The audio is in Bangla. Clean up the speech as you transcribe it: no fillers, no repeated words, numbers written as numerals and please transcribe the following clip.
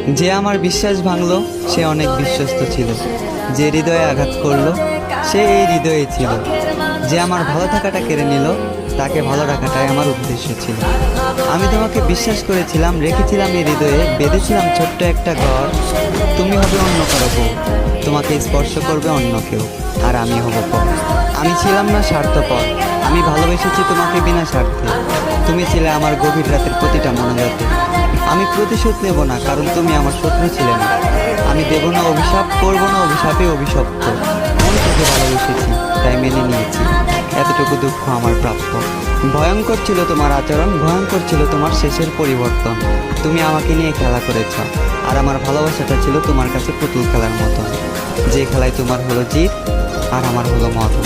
যে আমার বিশ্বাস ভাঙলো সে অনেক বিশ্বস্ত ছিল, যে হৃদয়ে আঘাত করলো সে এই হৃদয়ে ছিল, যে আমার ভালো থাকাটা কেড়ে নিল তাকে ভালো রাখাটাই আমার উদ্দেশ্য ছিল। আমি তোমাকে বিশ্বাস করেছিলাম, রেখেছিলাম এই হৃদয়ে, বেঁধেছিলাম ছোট্ট একটা ঘর। তুমি হবে অন্য কারো বউ, তোমাকে স্পর্শ করবে অন্য কেউ, আর আমি হব পর। আমি ছিলাম না স্বার্থপর, আমি ভালোবেসেছি তোমাকে বিনা স্বার্থে। তুমি ছিলে আমার গভীর রাতের প্রতিটা মনোজাতে। আমি প্রতিশোধ নেব না, কারণ তুমি আমার শত্রু ছিলে না। আমি দেব না অভিশাপ, করব না অভিশাপে অভিশপ্ত। মন থেকে ভালোবেসেছি, তাই মেনে নিয়েছি। এতটুকু দুঃখ আমার প্রাপ্য। ভয়ঙ্কর ছিল তোমার আচরণ, ভয়ঙ্কর ছিল তোমার শেষের পরিবর্তন। তুমি আমাকে নিয়ে খেলা করেছ, আর আমার ভালোবাসাটা ছিল তোমার কাছে পুতুল খেলার মতো, যে খেলায় তোমার হলো জিত আর আমার হলো মরণ।